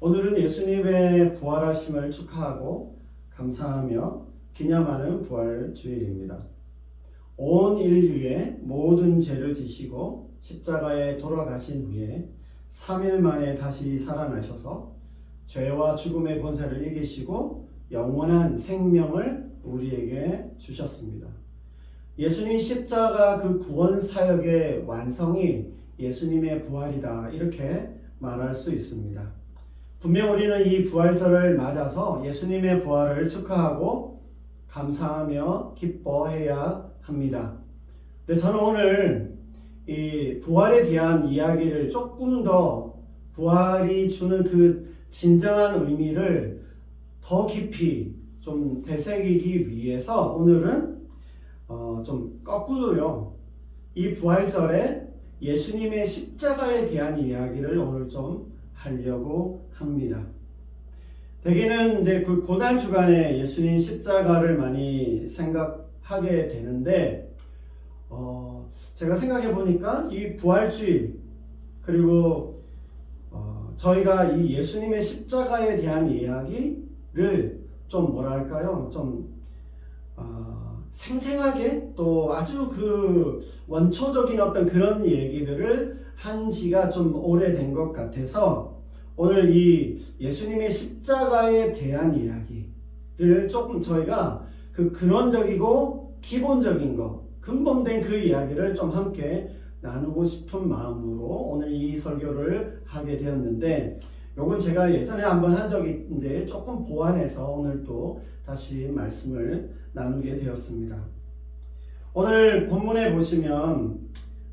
오늘은 예수님의 부활하심을 축하하고 감사하며 기념하는 부활주일입니다. 온 인류의 모든 죄를 지시고 십자가에 돌아가신 후에 3일 만에 다시 살아나셔서 죄와 죽음의 권세를 이기시고 영원한 생명을 우리에게 주셨습니다. 예수님 십자가 그 구원 사역의 완성이 예수님의 부활이다, 이렇게 말할 수 있습니다. 분명 우리는 이 부활절을 맞아서 예수님의 부활을 축하하고 감사하며 기뻐해야 합니다. 근데 저는 오늘 이 부활에 대한 이야기를 조금 더 부활이 주는 그 진정한 의미를 더 깊이 좀 되새기기 위해서 오늘은 좀 거꾸로요, 이 부활절에 예수님의 십자가에 대한 이야기를 오늘 좀 하려고 합니다. 대개는 이제 그 고난 주간에 예수님 십자가를 많이 생각하게 되는데, 제가 생각해 보니까 이 부활주일 그리고 저희가 이 예수님의 십자가에 대한 이야기를 좀 뭐랄까요, 좀 생생하게 또 아주 그 원초적인 어떤 그런 얘기들을 한 지가 좀 오래된 것 같아서 오늘 이 예수님의 십자가에 대한 이야기를 조금 저희가 그 근원적이고 기본적인 거, 근본된 그 이야기를 좀 함께 나누고 싶은 마음으로 오늘 이 설교를 하게 되었는데, 요건 제가 예전에 한번 한 적이 있는데 조금 보완해서 오늘 또 다시 말씀을 나누게 되었습니다. 오늘 본문에 보시면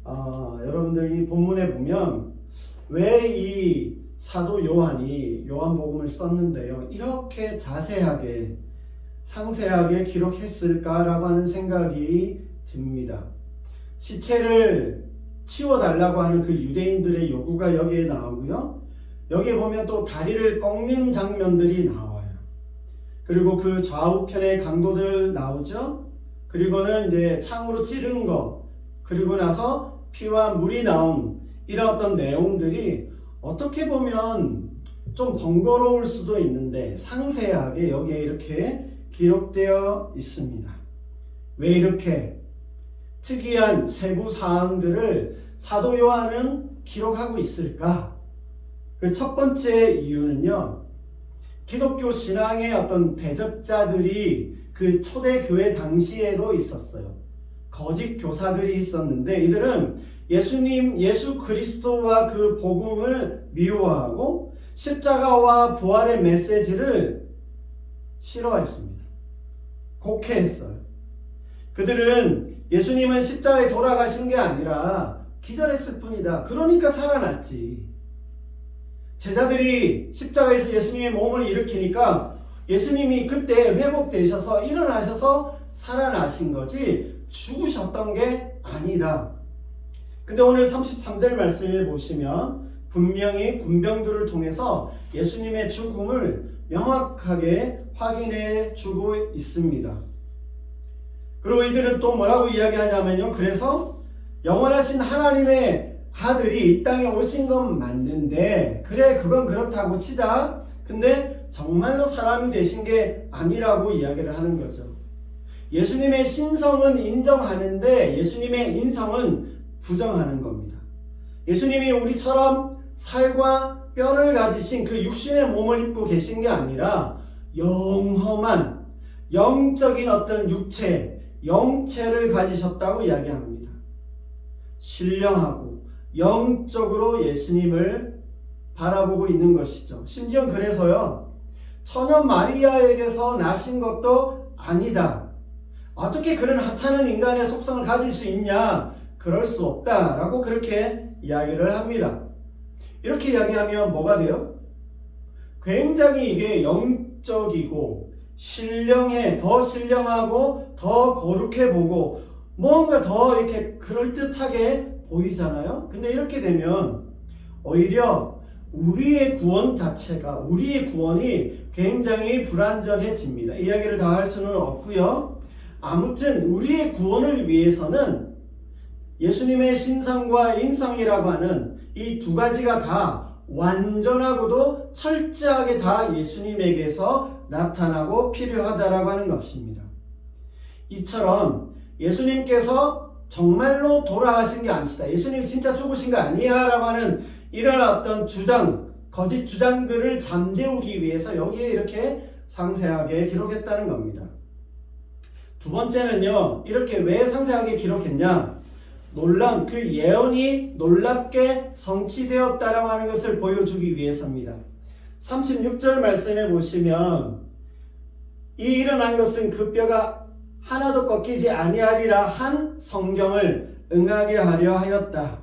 여러분들 이 본문에 보면 왜 이 사도 요한이 요한복음을 썼는데요, 이렇게 자세하게 상세하게 기록했을까라고 하는 생각이 듭니다. 시체를 치워달라고 하는 그 유대인들의 요구가 여기에 나오고요, 여기에 보면 또 다리를 꺾는 장면들이 나와요. 그리고 그 좌우편에 강도들 나오죠. 그리고는 이제 창으로 찌른 거, 그리고 나서 피와 물이 나온 이런 어떤 내용들이 어떻게 보면 좀 번거로울 수도 있는데 상세하게 여기에 이렇게 기록되어 있습니다. 왜 이렇게 특이한 세부 사항들을 사도 요한은 기록하고 있을까? 그 첫 번째 이유는요, 기독교 신앙의 어떤 대적자들이 그 초대교회 당시에도 있었어요. 거짓 교사들이 있었는데 이들은 예수 그리스도와 그 복음을 미워하고 십자가와 부활의 메시지를 싫어했습니다. 곡해했어요. 그들은 예수님은 십자가에 돌아가신 게 아니라 기절했을 뿐이다, 그러니까 살아났지. 제자들이 십자가에서 예수님의 몸을 일으키니까 예수님이 그때 회복되셔서 일어나셔서 살아나신 거지 죽으셨던 게 아니다. 근데 오늘 33절 말씀을 보시면 분명히 군병들을 통해서 예수님의 죽음을 명확하게 확인해 주고 있습니다. 그리고 이들은 또 뭐라고 이야기하냐면요, 그래서 영원하신 하나님의 아들이 이 땅에 오신 건 맞는데, 그래 그건 그렇다고 치자. 근데 정말로 사람이 되신 게 아니라고 이야기를 하는 거죠. 예수님의 신성은 인정하는데 예수님의 인성은 부정하는 겁니다. 예수님이 우리처럼 살과 뼈를 가지신 그 육신의 몸을 입고 계신 게 아니라 영험한 영적인 어떤 육체, 영체를 가지셨다고 이야기합니다. 신령하고 영적으로 예수님을 바라보고 있는 것이죠. 심지어 그래서요, 처녀 마리아에게서 나신 것도 아니다. 어떻게 그런 하찮은 인간의 속성을 가질 수 있냐? 그럴 수 없다라고 그렇게 이야기를 합니다. 이렇게 이야기하면 뭐가 돼요? 굉장히 이게 영적이고 더 신령하고 더 거룩해 보고 뭔가 더 이렇게 그럴듯하게 보이잖아요. 근데 이렇게 되면 오히려 우리의 구원 자체가, 우리의 구원이 굉장히 불완전해집니다. 이야기를 다 할 수는 없고요. 아무튼 우리의 구원을 위해서는 예수님의 신성과 인성이라고 하는 이 두 가지가 다 완전하고도 철저하게 다 예수님에게서 나타나고 필요하다라고 하는 것입니다. 이처럼 예수님께서 정말로 돌아가신 게 아니시다, 예수님 진짜 죽으신 거 아니야 라고 하는 이런 어떤 주장, 거짓 주장들을 잠재우기 위해서 여기에 이렇게 상세하게 기록했다는 겁니다. 두 번째는요, 이렇게 왜 상세하게 기록했냐, 그 예언이 놀랍게 성취되었다라고 하는 것을 보여주기 위해서입니다. 36절 말씀에 보시면 이 일어난 것은 그 뼈가 하나도 꺾이지 아니하리라 한 성경을 응하게 하려 하였다.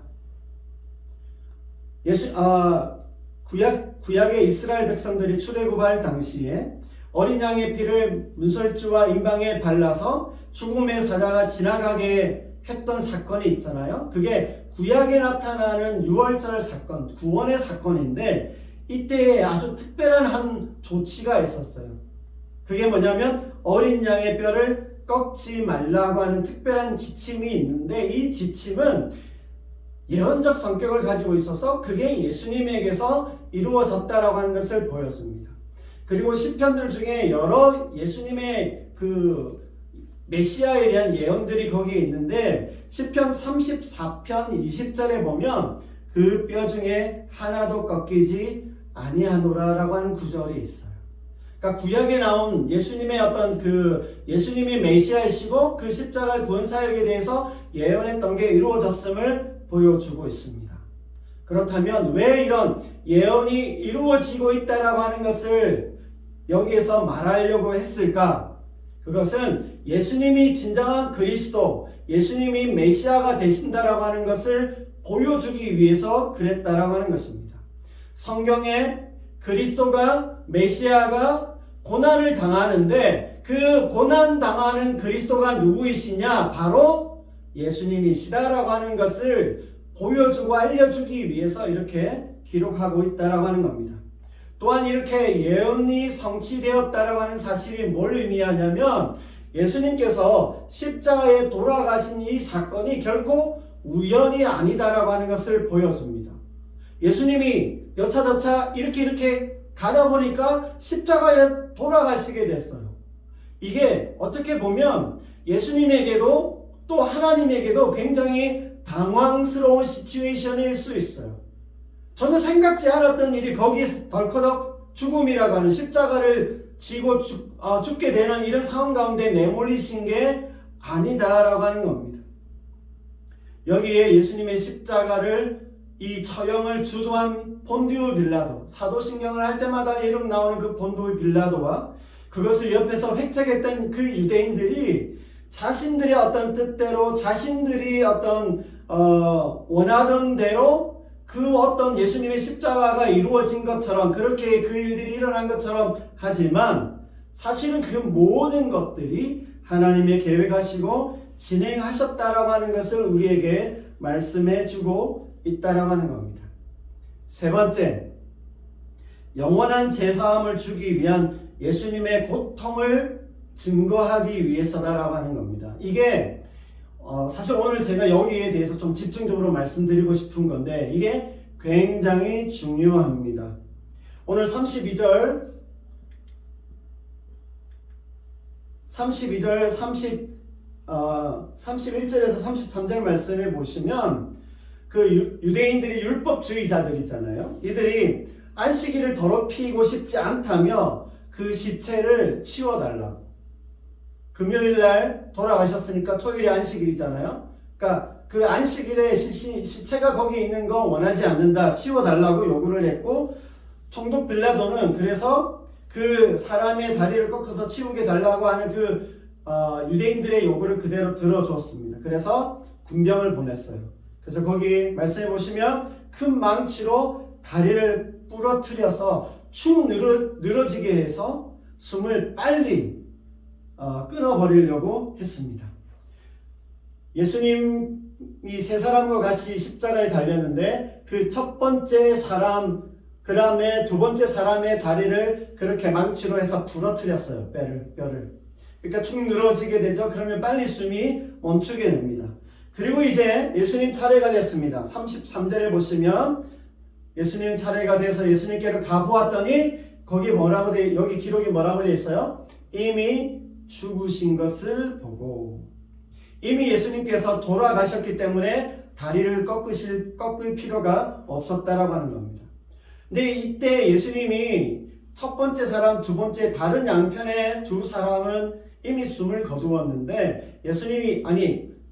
구약의 이스라엘 백성들이 출애굽할 당시에 어린 양의 피를 문설주와 임방에 발라서 죽음의 사자가 지나가게 했던 사건이 있잖아요. 그게 구약에 나타나는 유월절 사건, 구원의 사건인데 이때에 아주 특별한 한 조치가 있었어요. 그게 뭐냐면 어린 양의 뼈를 꺾지 말라고 하는 특별한 지침이 있는데, 이 지침은 예언적 성격을 가지고 있어서 그게 예수님에게서 이루어졌다라고 하는 것을 보여줍니다. 그리고 시편들 중에 여러 예수님의 그 메시아에 대한 예언들이 거기에 있는데, 시편 34편 20절에 보면 그 뼈 중에 하나도 꺾이지 아니하노라라고 하는 구절이 있어요. 그러니까 구약에 나온 예수님의 어떤 예수님이 메시아이시고 그 십자가 구원 사역에 대해서 예언했던 게 이루어졌음을 보여주고 있습니다. 그렇다면 왜 이런 예언이 이루어지고 있다라고 하는 것을 여기에서 말하려고 했을까? 그것은 예수님이 진정한 그리스도, 예수님이 메시아가 되신다라고 하는 것을 보여주기 위해서 그랬다라고 하는 것입니다. 성경에 그리스도가, 메시아가 고난을 당하는데 그 고난 당하는 그리스도가 누구이시냐? 바로 예수님이시다라고 하는 것을 보여주고 알려주기 위해서 이렇게 기록하고 있다라고 하는 겁니다. 또한 이렇게 예언이 성취되었다라고 하는 사실이 뭘 의미하냐면, 예수님께서 십자가에 돌아가신 이 사건이 결코 우연이 아니다라고 하는 것을 보여줍니다. 예수님이 여차저차 이렇게 가다 보니까 십자가에 돌아가시게 됐어요. 이게 어떻게 보면 예수님에게도 또 하나님에게도 굉장히 당황스러운 시츄에이션일 수 있어요. 저는 생각지 않았던 일이 거기에 덜커덕 죽음이라고 하는 십자가를 지고 죽게 되는 이런 상황 가운데 내몰리신 게 아니다라고 하는 겁니다. 여기에 예수님의 십자가를 이 처형을 주도한 본디오 빌라도, 사도신경을 할 때마다 이름 나오는 그 본디오 빌라도와 그것을 옆에서 획책했던 그 유대인들이 자신들의 어떤 뜻대로, 자신들이 어떤 원하던 대로 그 어떤 예수님의 십자가가 이루어진 것처럼, 그렇게 그 일들이 일어난 것처럼 하지만 사실은 그 모든 것들이 하나님의 계획하시고 진행하셨다라고 하는 것을 우리에게 말씀해 주고 있다라고 하는 겁니다. 세 번째, 영원한 제사함을 주기 위한 예수님의 고통을 증거하기 위해서다라고 하는 겁니다. 이게 사실 오늘 제가 여기에 대해서 좀 집중적으로 말씀드리고 싶은 건데 이게 굉장히 중요합니다. 오늘 31절에서 33절 말씀해 보시면 그 유대인들이 율법주의자들이잖아요. 이들이 안식일을 더럽히고 싶지 않다며 그 시체를 치워달라고. 금요일날 돌아가셨으니까 토요일이 안식일이잖아요. 그러니까 그 안식일에 시체가 거기 있는 거 원하지 않는다, 치워달라고 요구를 했고, 총독 빌라도는 그래서 그 사람의 다리를 꺾어서 치우게 달라고 하는 그 유대인들의 요구를 그대로 들어줬습니다. 그래서 군병을 보냈어요. 그래서 거기 말씀해 보시면 큰 망치로 다리를 부러뜨려서 축 늘어지게 해서 숨을 빨리 끊어버리려고 했습니다. 예수님이 세 사람과 같이 십자가에 달렸는데 그 첫 번째 사람, 그 다음에 두 번째 사람의 다리를 그렇게 망치로 해서 부러뜨렸어요. 뼈를. 그러니까 축 늘어지게 되죠. 그러면 빨리 숨이 멈추게 됩니다. 그리고 이제 예수님 차례가 됐습니다. 33절에 보시면 예수님 차례가 돼서 예수님께로 가보았더니 거기 여기 기록이 뭐라고 되어 있어요? 이미 죽으신 것을 보고, 이미 예수님께서 돌아가셨기 때문에 다리를 꺾을 필요가 없었다라고 하는 겁니다. 근데 이때 예수님이 첫 번째 사람, 두 번째 다른 양편의 두 사람은 이미 숨을 거두었는데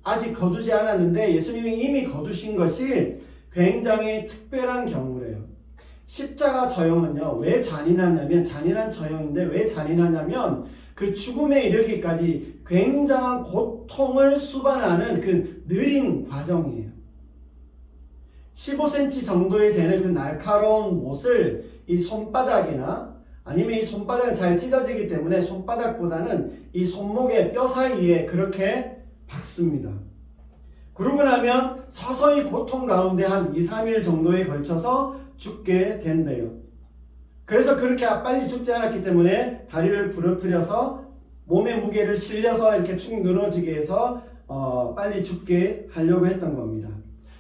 아직 거두지 않았는데 예수님이 이미 거두신 것이 굉장히 특별한 경우래요. 십자가 저형은요, 왜 잔인하냐면, 잔인한 저형인데 왜 잔인하냐면 그 죽음에 이르기까지 굉장한 고통을 수반하는 그 느린 과정이에요. 15cm 정도에 되는 그 날카로운 못을 이 손바닥이나 아니면 이 손바닥은 잘 찢어지기 때문에 손바닥보다는 이 손목의 뼈 사이에 그렇게 박습니다. 그러고 나면 서서히 고통 가운데 한 2, 3일 정도에 걸쳐서 죽게 된대요. 그래서 그렇게 빨리 죽지 않았기 때문에 다리를 부러뜨려서 몸의 무게를 실려서 이렇게 축 늘어지게 해서 빨리 죽게 하려고 했던 겁니다.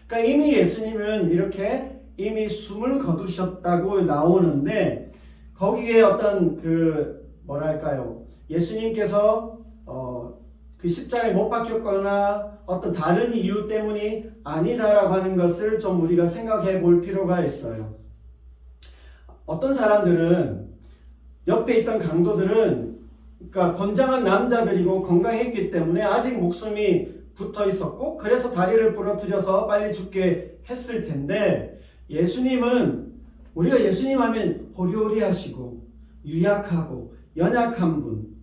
그러니까 이미 예수님은 이렇게 이미 숨을 거두셨다고 나오는데, 거기에 어떤 예수님께서 그 십자가에 못 박혔거나 어떤 다른 이유 때문이 아니다라고 하는 것을 좀 우리가 생각해 볼 필요가 있어요. 어떤 사람들은, 옆에 있던 강도들은 그러니까 건장한 남자들이고 건강했기 때문에 아직 목숨이 붙어 있었고, 그래서 다리를 부러뜨려서 빨리 죽게 했을 텐데, 예수님은, 우리가 예수님 하면 호리호리하시고 유약하고 연약한 분,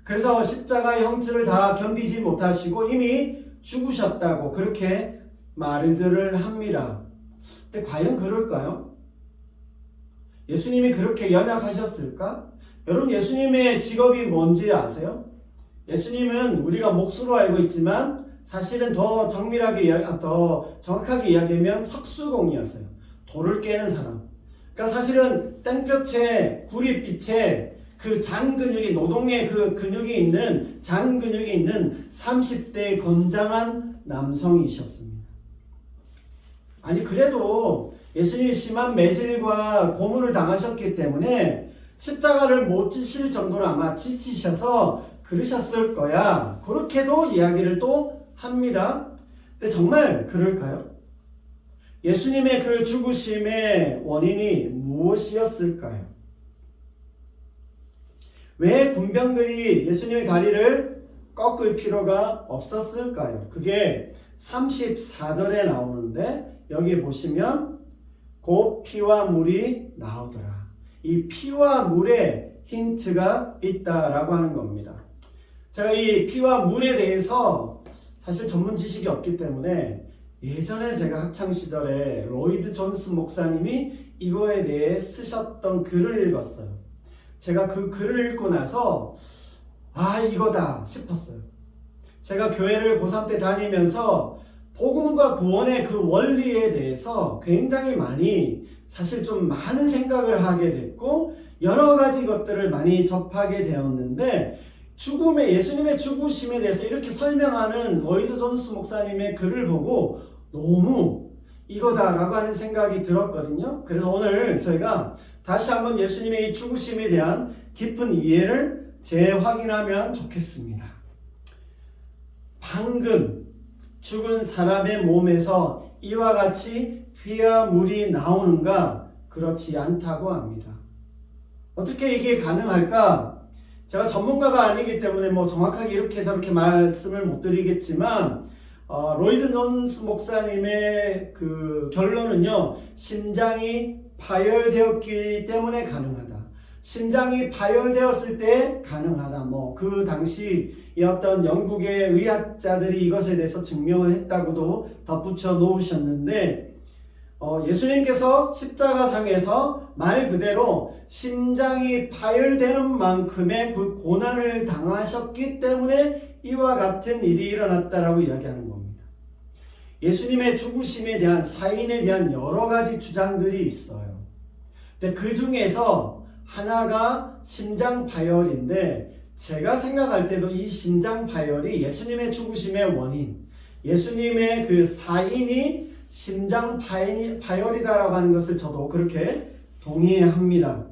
그래서 십자가의 형틀을 다 견디지 못하시고 이미 죽으셨다고 그렇게 말들을 합니다. 근데 과연 그럴까요? 예수님이 그렇게 연약하셨을까? 여러분, 예수님의 직업이 뭔지 아세요? 예수님은 우리가 몫으로 알고 있지만 사실은 더 정확하게 이야기하면 석수공이었어요. 돌을 깨는 사람. 그러니까 사실은 땡볕에 구릿빛에 그 장 근육이, 노동의 그 근육이 있는 장 근육이 있는 30대 건장한 남성이셨습니다. 아니, 그래도 예수님이 심한 매질과 고문을 당하셨기 때문에 십자가를 못 지실 정도로 아마 지치셔서 그러셨을 거야, 그렇게도 이야기를 또 합니다. 근데 정말 그럴까요? 예수님의 그 죽으심의 원인이 무엇이었을까요? 왜 군병들이 예수님의 다리를 꺾을 필요가 없었을까요? 그게 34절에 나오는데, 여기 보시면 곧 피와 물이 나오더라. 이 피와 물에 힌트가 있다라고 하는 겁니다. 제가 이 피와 물에 대해서 사실 전문 지식이 없기 때문에 예전에 제가 학창시절에 로이드 존스 목사님이 이거에 대해 쓰셨던 글을 읽었어요. 제가 그 글을 읽고 나서 이거다 싶었어요. 제가 교회를 고3 때 다니면서 복음과 구원의 그 원리에 대해서 굉장히 많이, 사실 좀 많은 생각을 하게 됐고 여러 가지 것들을 많이 접하게 되었는데, 예수님의 죽으심에 대해서 이렇게 설명하는 로이드 존스 목사님의 글을 보고 너무 이거다라고 하는 생각이 들었거든요. 그래서 오늘 저희가 다시 한번 예수님의 이 죽으심에 대한 깊은 이해를 재확인하면 좋겠습니다. 방금 죽은 사람의 몸에서 이와 같이 피와 물이 나오는가? 그렇지 않다고 합니다. 어떻게 이게 가능할까? 제가 전문가가 아니기 때문에 정확하게 이렇게 저렇게 말씀을 못 드리겠지만, 로이드 존스 목사님의 그 결론은요, 심장이 파열되었기 때문에 가능하다. 심장이 파열되었을 때 가능하다. 그 당시 어떤 영국의 의학자들이 이것에 대해서 증명을 했다고도 덧붙여 놓으셨는데, 예수님께서 십자가상에서 말 그대로 심장이 파열되는 만큼의 그 고난을 당하셨기 때문에 이와 같은 일이 일어났다라고 이야기하는 겁니다. 예수님의 죽으심에 대한, 사인에 대한 여러 가지 주장들이 있어요. 근데 그 중에서 하나가 심장 파열인데, 제가 생각할 때도 이 심장 파열이 예수님의 죽으심의 원인, 예수님의 그 사인이 심장 파열이다라고 하는 것을 저도 그렇게 동의합니다.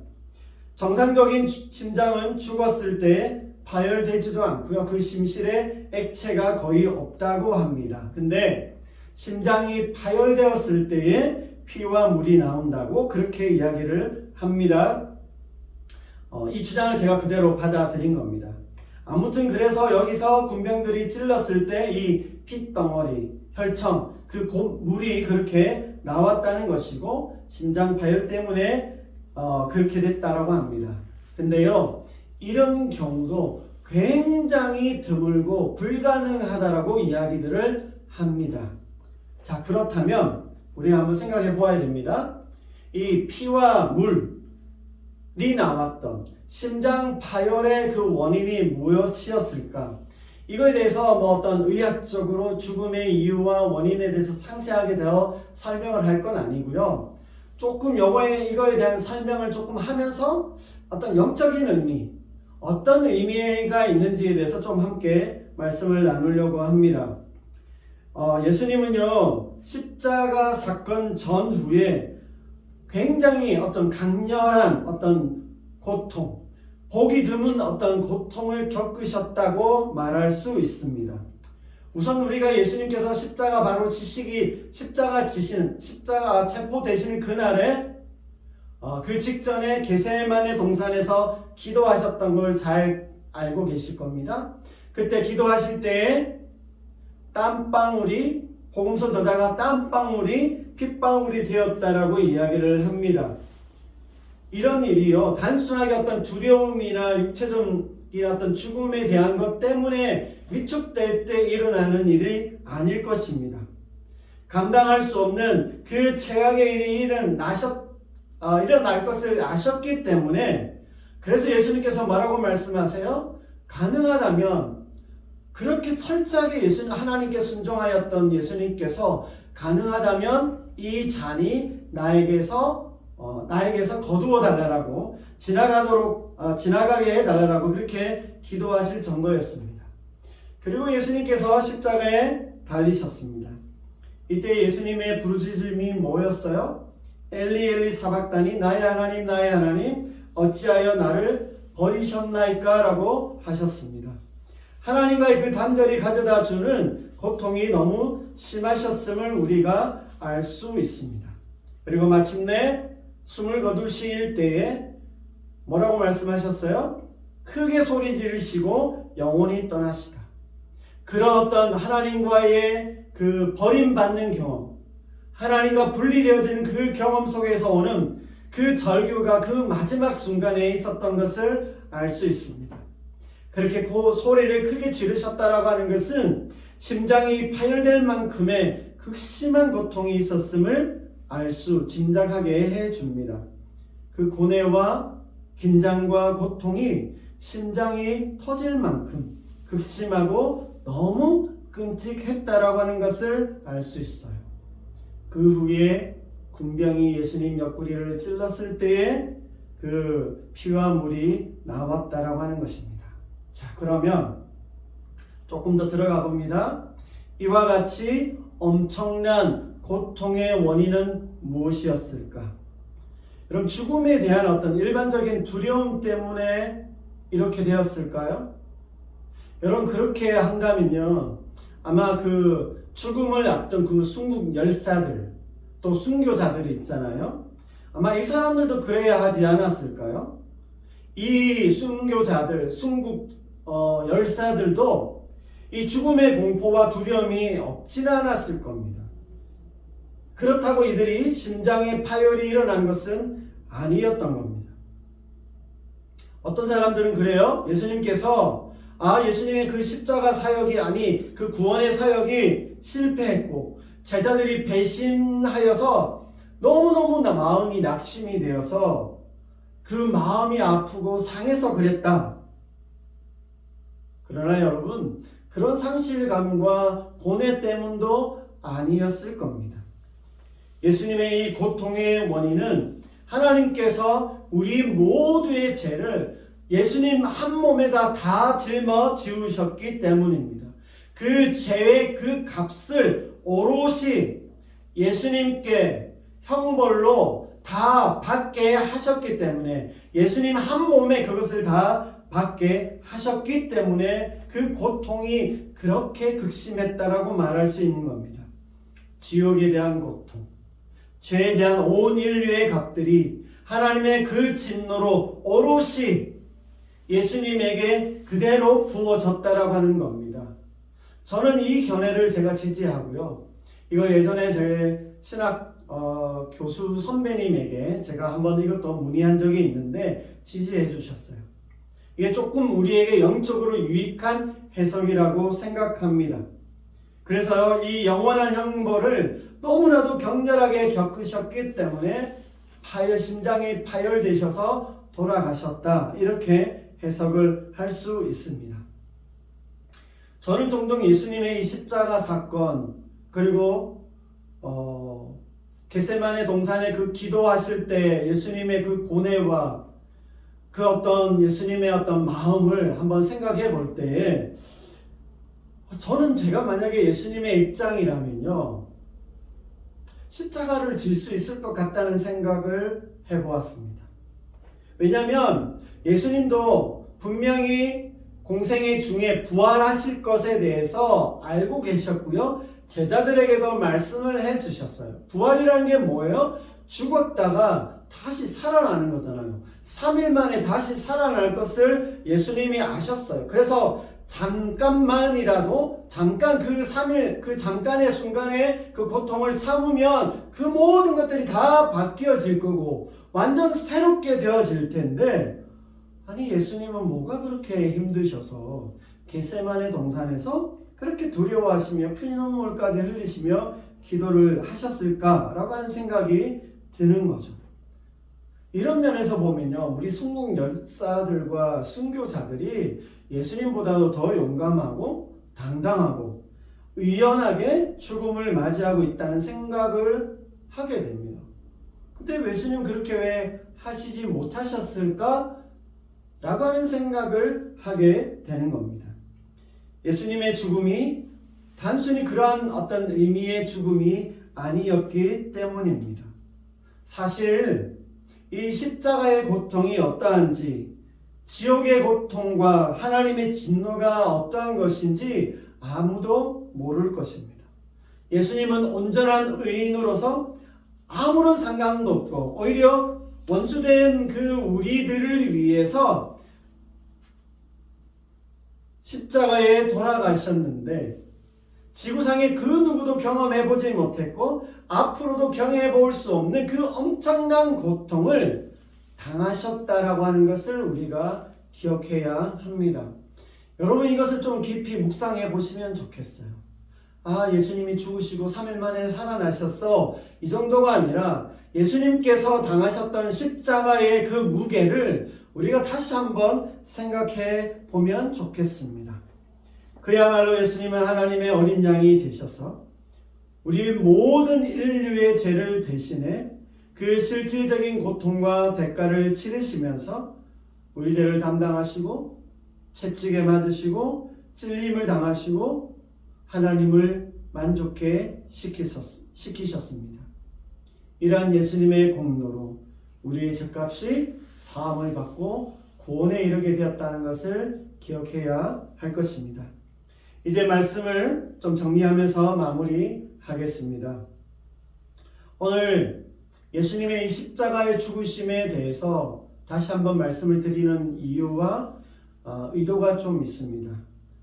정상적인 심장은 죽었을 때 파열되지도 않고요. 그 심실에 액체가 거의 없다고 합니다. 근데 심장이 파열되었을 때에 피와 물이 나온다고 그렇게 이야기를 합니다. 이 주장을 제가 그대로 받아들인 겁니다. 아무튼 그래서 여기서 군병들이 찔렀을 때 이 핏덩어리, 혈청, 그 물이 그렇게 나왔다는 것이고 심장 파열 때문에 그렇게 됐다라고 합니다. 근데요, 이런 경우도 굉장히 드물고 불가능하다라고 이야기들을 합니다. 자, 그렇다면 우리가 한번 생각해 보아야 됩니다. 이 피와 물이 나왔던 심장 파열의 그 원인이 무엇이었을까? 이거에 대해서 어떤 의학적으로 죽음의 이유와 원인에 대해서 상세하게 되어 설명을 할 건 아니고요. 조금 이거에 대한 설명을 조금 하면서 어떤 영적인 의미, 어떤 의미가 있는지에 대해서 좀 함께 말씀을 나누려고 합니다. 예수님은요, 십자가 사건 전후에 굉장히 어떤 강렬한 어떤 고통, 보기 드문 어떤 고통을 겪으셨다고 말할 수 있습니다. 우선 우리가 예수님께서 십자가 바로 십자가 체포되시는 그날에 그 직전에 겟세마네 동산에서 기도하셨던 걸 잘 알고 계실 겁니다. 그때 기도하실 때에 땀방울이, 복음서 저자가 땀방울이 핏방울이 되었다라고 이야기를 합니다. 이런 일이요, 단순하게 어떤 두려움이나 육체적인 어떤 죽음에 대한 것 때문에 위축될 때 일어나는 일이 아닐 것입니다. 감당할 수 없는 그 최악의 일이 일어날 것을 아셨기 때문에, 그래서 예수님께서 뭐라고 말씀하세요? 가능하다면, 그렇게 철저하게 하나님께 순종하였던 예수님께서 가능하다면 이 잔이 나에게서 거두어 달라고, 지나가게 해달라고 그렇게 기도하실 정도였습니다. 그리고 예수님께서 십자가에 달리셨습니다. 이때 예수님의 부르짖음이 뭐였어요? 엘리 엘리 사박다니, 나의 하나님 나의 하나님 어찌하여 나를 버리셨나이까? 라고 하셨습니다. 하나님과의 그 단절이 가져다 주는 고통이 너무 심하셨음을 우리가 알 수 있습니다. 그리고 마침내 숨을 거두실 때에 뭐라고 말씀하셨어요? 크게 소리 지르시고 영원히 떠나시다. 그런 어떤 하나님과의 그 버림받는 경험, 하나님과 분리되어지는 그 경험 속에서 오는 그 절규가 그 마지막 순간에 있었던 것을 알 수 있습니다. 그렇게 그 소리를 크게 지르셨다라고 하는 것은 심장이 파열될 만큼의 극심한 고통이 있었음을 짐작하게 해줍니다. 그 고뇌와 긴장과 고통이 심장이 터질 만큼 극심하고 너무 끔찍했다라고 하는 것을 알 수 있어요. 그 후에 군병이 예수님 옆구리를 찔렀을 때에 그 피와 물이 나왔다라고 하는 것입니다. 자, 그러면 조금 더 들어가 봅니다. 이와 같이 엄청난 고통의 원인은 무엇이었을까? 여러분, 죽음에 대한 어떤 일반적인 두려움 때문에 이렇게 되었을까요? 여러분, 그렇게 한다면요, 아마 그 죽음을 앞둔 그 순국 열사들, 또 순교자들이 있잖아요. 아마 이 사람들도 그래야 하지 않았을까요? 이 순교자들, 열사들도 이 죽음의 공포와 두려움이 없지는 않았을 겁니다. 그렇다고 이들이 심장에 파열이 일어난 것은 아니었던 겁니다. 어떤 사람들은 그래요. 예수님께서 예수님의 그 십자가 사역이 그 구원의 사역이 실패했고 제자들이 배신하여서 너무너무 마음이 낙심이 되어서 그 마음이 아프고 상해서 그랬다. 그러나 여러분, 그런 상실감과 고뇌 때문도 아니었을 겁니다. 예수님의 이 고통의 원인은 하나님께서 우리 모두의 죄를 예수님 한 몸에다 다 짊어지우셨기 때문입니다. 그 죄의 그 값을 오롯이 예수님께 형벌로 다 받게 하셨기 때문에, 예수님 한 몸에 그것을 다 받게 하셨기 때문에 그 고통이 그렇게 극심했다라고 말할 수 있는 겁니다. 지옥에 대한 고통, 죄에 대한 온 인류의 값들이 하나님의 그 진노로 오롯이 예수님에게 그대로 부어졌다라고 하는 겁니다. 저는 이 견해를 제가 지지하고요. 이걸 예전에 제 신학 교수 선배님에게 제가 한번 이것도 문의한 적이 있는데 지지해 주셨어요. 이게 조금 우리에게 영적으로 유익한 해석이라고 생각합니다. 그래서 이 영원한 형벌을 너무나도 격렬하게 겪으셨기 때문에 심장이 파열되셔서 돌아가셨다, 이렇게 해석을 할 수 있습니다. 저는 종종 예수님의 이 십자가 사건, 그리고 겟세마네 동산에 그 기도하실 때 예수님의 그 고뇌와 그 어떤 예수님의 어떤 마음을 한번 생각해 볼 때, 저는 제가 만약에 예수님의 입장이라면요, 십자가를 질 수 있을 것 같다는 생각을 해보았습니다. 왜냐하면 예수님도 분명히 공생애 중에 부활하실 것에 대해서 알고 계셨고요, 제자들에게도 말씀을 해주셨어요. 부활이라는 게 뭐예요? 죽었다가 다시 살아나는 거잖아요. 3일 만에 다시 살아날 것을 예수님이 아셨어요. 그래서 잠깐만이라도, 잠깐 그 3일, 그 잠깐의 순간에 그 고통을 참으면 그 모든 것들이 다 바뀌어질 거고 완전 새롭게 되어질 텐데, 아니 예수님은 뭐가 그렇게 힘드셔서 겟세마네 동산에서 그렇게 두려워하시며 피눈물까지 흘리시며 기도를 하셨을까라고 하는 생각이 드는 거죠. 이런 면에서 보면요, 우리 순국 열사들과 순교자들이 예수님보다도 더 용감하고 당당하고 의연하게 죽음을 맞이하고 있다는 생각을 하게 됩니다. 근데 예수님 그렇게 왜 하시지 못하셨을까? 라고 하는 생각을 하게 되는 겁니다. 예수님의 죽음이 단순히 그러한 어떤 의미의 죽음이 아니었기 때문입니다. 사실 이 십자가의 고통이 어떠한지, 지옥의 고통과 하나님의 진노가 어떠한 것인지 아무도 모를 것입니다. 예수님은 온전한 의인으로서 아무런 상관도 없고 오히려 원수된 그 우리들을 위해서 십자가에 돌아가셨는데, 지구상에 그 누구도 경험해보지 못했고 앞으로도 경험해볼 수 없는 그 엄청난 고통을 당하셨다라고 하는 것을 우리가 기억해야 합니다. 여러분, 이것을 좀 깊이 묵상해 보시면 좋겠어요. 아, 예수님이 죽으시고 3일 만에 살아나셨어, 이 정도가 아니라 예수님께서 당하셨던 십자가의 그 무게를 우리가 다시 한번 생각해 보면 좋겠습니다. 그야말로 예수님은 하나님의 어린 양이 되셔서 우리 모든 인류의 죄를 대신해 그 실질적인 고통과 대가를 치르시면서 우리 죄를 담당하시고 채찍에 맞으시고 찔림을 당하시고 하나님을 만족해 시키셨습니다. 이러한 예수님의 공로로 우리의 죄값이 사함을 받고 구원에 이르게 되었다는 것을 기억해야 할 것입니다. 이제 말씀을 좀 정리하면서 마무리하겠습니다. 오늘 예수님의 이 십자가의 죽으심에 대해서 다시 한번 말씀을 드리는 이유와 의도가 좀 있습니다.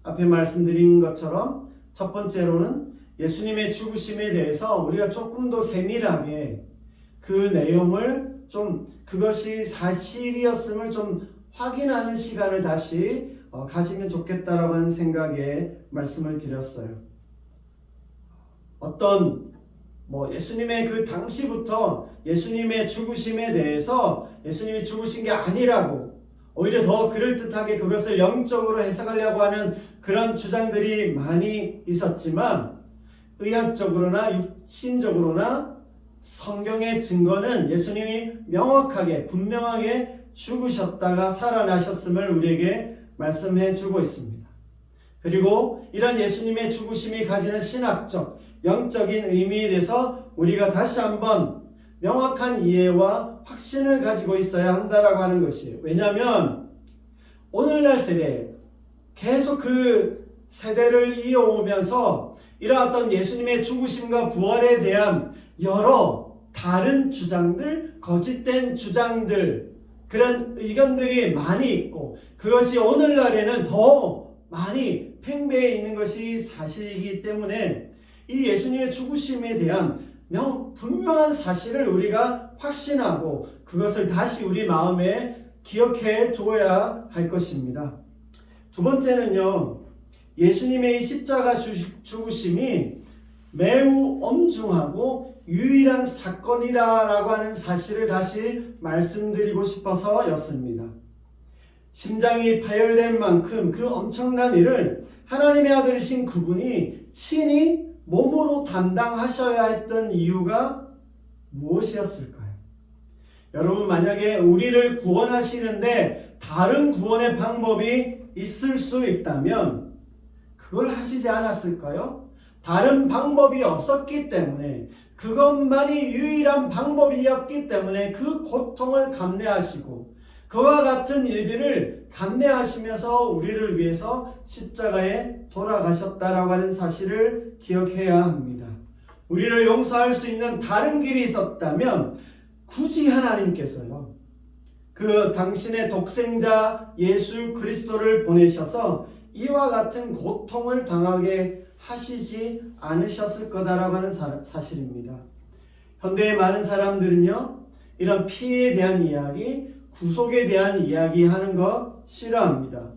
앞에 말씀드린 것처럼 첫 번째로는 예수님의 죽으심에 대해서 우리가 조금 더 세밀하게 그 내용을 좀, 그것이 사실이었음을 좀 확인하는 시간을 다시 가지면 좋겠다라고 하는 생각에 말씀을 드렸어요. 어떤 예수님의 그 당시부터 예수님의 죽으심에 대해서 예수님이 죽으신 게 아니라고, 오히려 더 그럴듯하게 그것을 영적으로 해석하려고 하는 그런 주장들이 많이 있었지만, 의학적으로나 육신적으로나 성경의 증거는 예수님이 명확하게 분명하게 죽으셨다가 살아나셨음을 우리에게 말씀해 주고 있습니다. 그리고 이런 예수님의 죽으심이 가지는 신학적, 영적인 의미에 대해서 우리가 다시 한번 명확한 이해와 확신을 가지고 있어야 한다라고 하는 것이에요. 왜냐하면 오늘날 세대 계속 그 세대를 이어오면서 이러한 어떤 예수님의 죽으심과 부활에 대한 여러 다른 주장들, 거짓된 주장들, 그런 의견들이 많이 있고 그것이 오늘날에는 더 많이 팽배해 있는 것이 사실이기 때문에 이 예수님의 죽으심에 대한 분명한 사실을 우리가 확신하고 그것을 다시 우리 마음에 기억해 두어야 할 것입니다. 두 번째는요, 예수님의 십자가 죽으심이 매우 엄중하고 유일한 사건이라고 하는 사실을 다시 말씀드리고 싶어서였습니다. 심장이 파열된 만큼 그 엄청난 일을 하나님의 아들이신 그분이 친히 몸으로 담당하셔야 했던 이유가 무엇이었을까요? 여러분, 만약에 우리를 구원하시는데 다른 구원의 방법이 있을 수 있다면 그걸 하시지 않았을까요? 다른 방법이 없었기 때문에, 그것만이 유일한 방법이었기 때문에 그 고통을 감내하시고 그와 같은 일들을 감내하시면서 우리를 위해서 십자가에 돌아가셨다라고 하는 사실을 기억해야 합니다. 우리를 용서할 수 있는 다른 길이 있었다면 굳이 하나님께서요, 그 당신의 독생자 예수 그리스도를 보내셔서 이와 같은 고통을 당하게 하시지 않으셨을 거다라고 하는 사실입니다. 현대의 많은 사람들은요, 이런 피해에 대한 이야기, 구속에 대한 이야기 하는 거 싫어합니다.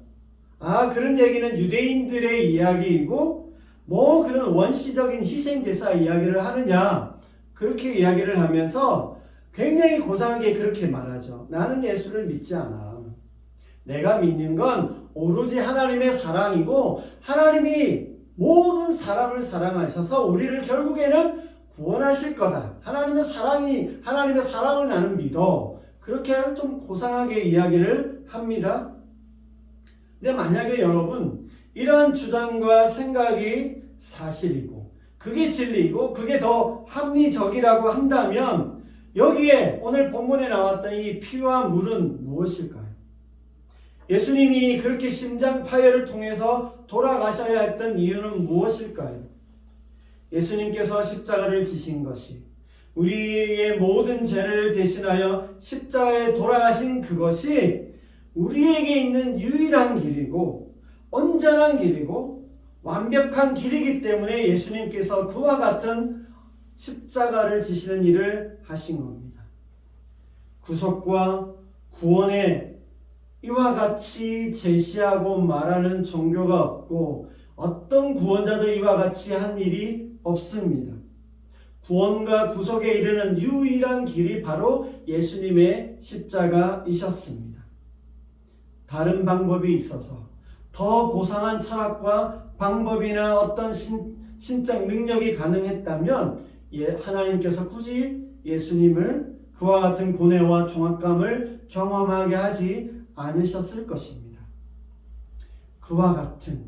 그런 얘기는 유대인들의 이야기이고 뭐 그런 원시적인 희생제사 이야기를 하느냐, 그렇게 이야기를 하면서 굉장히 고상하게 그렇게 말하죠. 나는 예수를 믿지 않아. 내가 믿는 건 오로지 하나님의 사랑이고 하나님이 모든 사람을 사랑하셔서 우리를 결국에는 구원하실 거다. 하나님의 사랑을 나는 믿어. 그렇게 좀 고상하게 이야기를 합니다. 근데 만약에 여러분, 이러한 주장과 생각이 사실이고 그게 진리이고 그게 더 합리적이라고 한다면 여기에 오늘 본문에 나왔던 이 피와 물은 무엇일까요? 예수님이 그렇게 심장 파열을 통해서 돌아가셔야 했던 이유는 무엇일까요? 예수님께서 십자가를 지신 것이, 우리의 모든 죄를 대신하여 십자가에 돌아가신 그것이 우리에게 있는 유일한 길이고 온전한 길이고 완벽한 길이기 때문에 예수님께서 그와 같은 십자가를 지시는 일을 하신 겁니다. 구속과 구원에 이와 같이 제시하고 말하는 종교가 없고 어떤 구원자도 이와 같이 한 일이 없습니다. 구원과 구속에 이르는 유일한 길이 바로 예수님의 십자가이셨습니다. 다른 방법이 있어서 더 고상한 철학과 방법이나 어떤 신적 능력이 가능했다면 하나님께서 굳이 예수님을 그와 같은 고뇌와 종합감을 경험하게 하지 않으셨을 것입니다. 그와 같은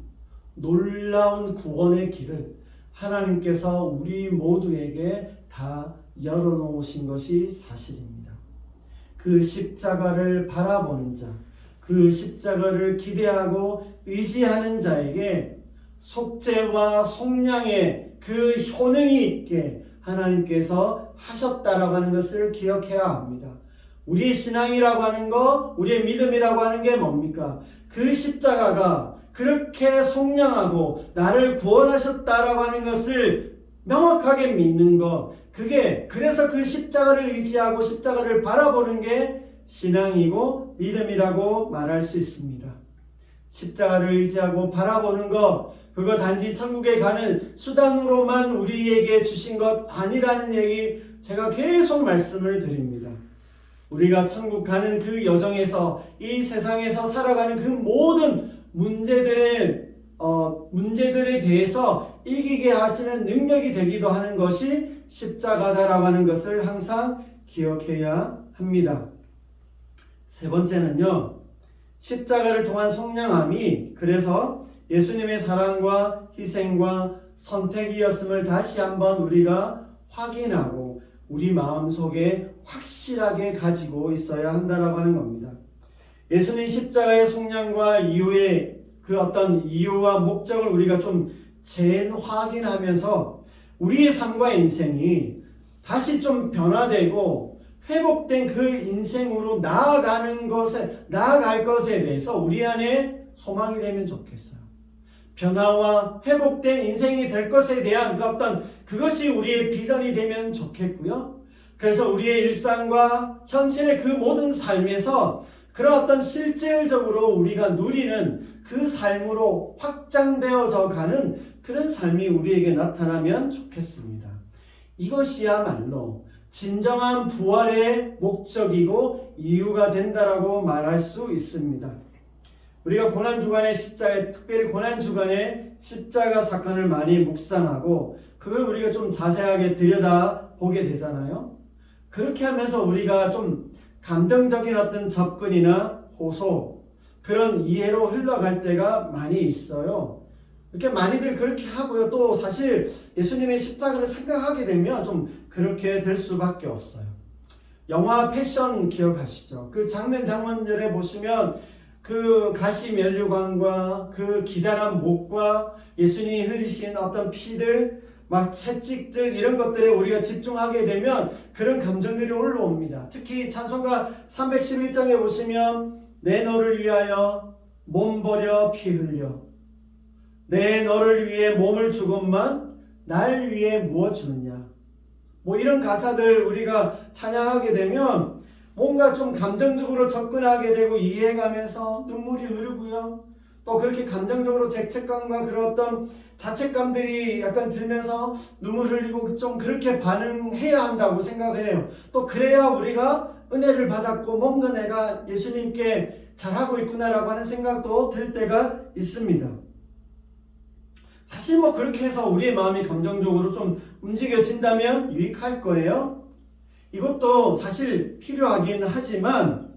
놀라운 구원의 길을 하나님께서 우리 모두에게 다 열어놓으신 것이 사실입니다. 그 십자가를 바라보는 자, 그 십자가를 기대하고 의지하는 자에게 속죄와 속량의 그 효능이 있게 하나님께서 하셨다라고 하는 것을 기억해야 합니다. 우리의 신앙이라고 하는 것, 우리의 믿음이라고 하는 게 뭡니까? 그 십자가가 그렇게 속량하고 나를 구원하셨다라고 하는 것을 명확하게 믿는 것, 그래서 그 십자가를 의지하고 십자가를 바라보는 게 신앙이고 믿음이라고 말할 수 있습니다. 십자가를 의지하고 바라보는 것, 그거 단지 천국에 가는 수단으로만 우리에게 주신 것 아니라는 얘기 제가 계속 말씀을 드립니다. 우리가 천국 가는 그 여정에서 이 세상에서 살아가는 그 모든 문제들에 대해서 이기게 하시는 능력이 되기도 하는 것이 십자가다라고 하는 것을 항상 기억해야 합니다. 세 번째는요, 십자가를 통한 속량함이 그래서 예수님의 사랑과 희생과 선택이었음을 다시 한번 우리가 확인하고 우리 마음속에 확실하게 가지고 있어야 한다라고 하는 겁니다. 예수님 십자가의 속량과 이후에 그 어떤 이유와 목적을 우리가 좀 재확인하면서 우리의 삶과 인생이 다시 좀 변화되고 회복된 그 인생으로 나아갈 것에 대해서 우리 안에 소망이 되면 좋겠어요. 변화와 회복된 인생이 될 것에 대한 그 어떤 그것이 우리의 비전이 되면 좋겠고요. 그래서 우리의 일상과 현실의 그 모든 삶에서 그런 어떤 실질적으로 우리가 누리는 그 삶으로 확장되어져 가는 그런 삶이 우리에게 나타나면 좋겠습니다. 이것이야말로 진정한 부활의 목적이고 이유가 된다라고 말할 수 있습니다. 우리가 고난주간의 십자가, 특별히 고난주간의 십자가 사건을 많이 묵상하고 그걸 우리가 좀 자세하게 들여다보게 되잖아요. 그렇게 하면서 우리가 좀 감정적인 어떤 접근이나 호소, 그런 이해로 흘러갈 때가 많이 있어요. 이렇게 많이들 그렇게 하고요. 또 사실 예수님의 십자가를 생각하게 되면 좀 그렇게 될 수밖에 없어요. 영화 패션 기억하시죠? 그 장면들에 보시면 그 가시 면류관과 그 기다란 목과 예수님이 흘리신 어떤 피들, 막 채찍들 이런 것들에 우리가 집중하게 되면 그런 감정들이 올라옵니다. 특히 찬송가 311장에 보시면 내 너를 위하여 몸 버려 피 흘려 내 너를 위해 몸을 주건만 날 위해 무엇 주느냐, 뭐 이런 가사들 우리가 찬양하게 되면 뭔가 좀 감정적으로 접근하게 되고 이해가면서 눈물이 흐르고요. 또 그렇게 감정적으로 죄책감과 그런 어떤 자책감들이 약간 들면서 눈물 흘리고 좀 그렇게 반응해야 한다고 생각해요. 또 그래야 우리가 은혜를 받았고 뭔가 내가 예수님께 잘하고 있구나라고 하는 생각도 들 때가 있습니다. 사실 뭐 그렇게 해서 우리의 마음이 감정적으로 좀 움직여진다면 유익할 거예요. 이것도 사실 필요하긴 하지만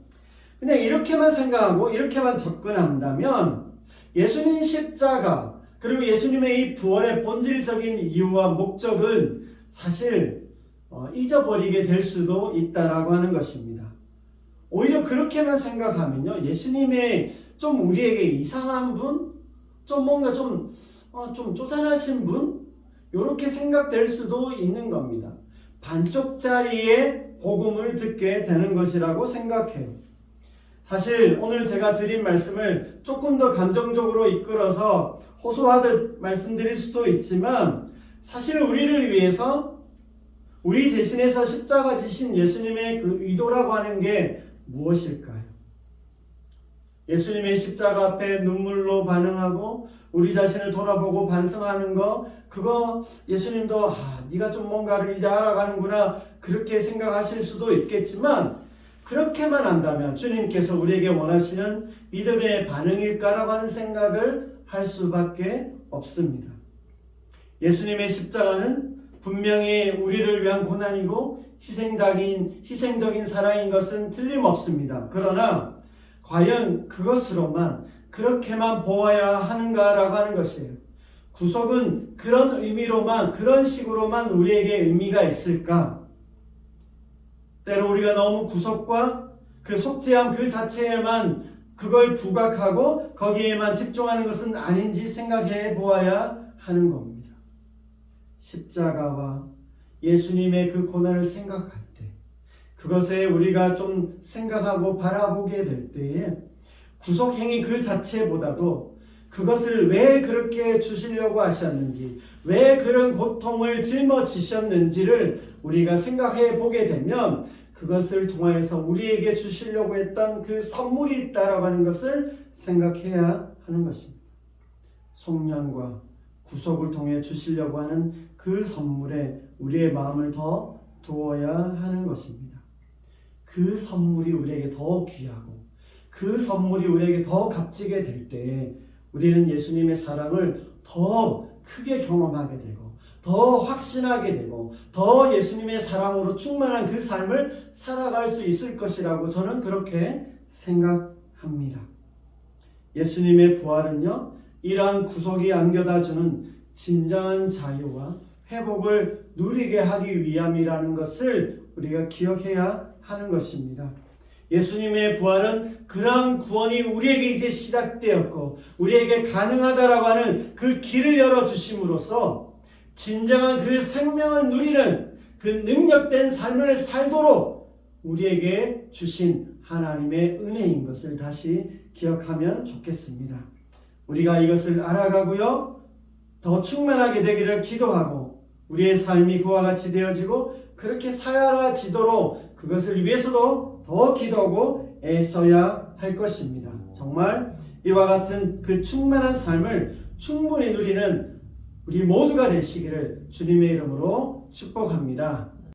그냥 이렇게만 생각하고 이렇게만 접근한다면 예수님 십자가 그리고 예수님의 이 부활의 본질적인 이유와 목적은 사실 잊어버리게 될 수도 있다라고 하는 것입니다. 오히려 그렇게만 생각하면요, 예수님의 좀 우리에게 이상한 분, 좀 뭔가 좀 쪼잔하신 분, 이렇게 생각될 수도 있는 겁니다. 반쪽짜리의 복음을 듣게 되는 것이라고 생각해요. 사실 오늘 제가 드린 말씀을 조금 더 감정적으로 이끌어서 호소하듯 말씀드릴 수도 있지만 사실 우리를 위해서 우리 대신해서 십자가 지신 예수님의 그 의도라고 하는 게 무엇일까요? 예수님의 십자가 앞에 눈물로 반응하고 우리 자신을 돌아보고 반성하는 거, 그거 예수님도 네가 좀 뭔가를 이제 알아가는구나 그렇게 생각하실 수도 있겠지만 그렇게만 한다면 주님께서 우리에게 원하시는 믿음의 반응일까라고 하는 생각을 할 수밖에 없습니다. 예수님의 십자가는 분명히 우리를 위한 고난이고 희생적인 사랑인 것은 틀림없습니다. 그러나 과연 그것으로만 그렇게만 보아야 하는가라고 하는 것이에요. 구속은 그런 의미로만, 그런 식으로만 우리에게 의미가 있을까? 때로 우리가 너무 구속과 그 속죄함 그 자체에만 그걸 부각하고 거기에만 집중하는 것은 아닌지 생각해 보아야 하는 겁니다. 십자가와 예수님의 그 고난을 생각할 때, 그것에 우리가 좀 생각하고 바라보게 될 때에 구속행위 그 자체보다도 그것을 왜 그렇게 주시려고 하셨는지, 왜 그런 고통을 짊어지셨는지를 우리가 생각해 보게 되면 그것을 통하여서 우리에게 주시려고 했던 그 선물이 있다라고 하는 것을 생각해야 하는 것입니다. 속량과 구속을 통해 주시려고 하는 그 선물에 우리의 마음을 더 두어야 하는 것입니다. 그 선물이 우리에게 더 귀하고 그 선물이 우리에게 더 값지게 될 때에 우리는 예수님의 사랑을 더 크게 경험하게 되고 더 확신하게 되고 더 예수님의 사랑으로 충만한 그 삶을 살아갈 수 있을 것이라고 저는 그렇게 생각합니다. 예수님의 부활은요, 이러한 구속이 안겨다주는 진정한 자유와 회복을 누리게 하기 위함이라는 것을 우리가 기억해야 하는 것입니다. 예수님의 부활은 그러한 구원이 우리에게 이제 시작되었고 우리에게 가능하다라고 하는 그 길을 열어주심으로써 진정한 그 생명을 누리는 그 능력된 삶을 살도록 우리에게 주신 하나님의 은혜인 것을 다시 기억하면 좋겠습니다. 우리가 이것을 알아가고요, 더 충만하게 되기를 기도하고 우리의 삶이 그와 같이 되어지고 그렇게 살아지도록 그것을 위해서도 더 기도하고 애써야 할 것입니다. 정말 이와 같은 그 충만한 삶을 충분히 누리는 우리 모두가 되시기를 주님의 이름으로 축복합니다.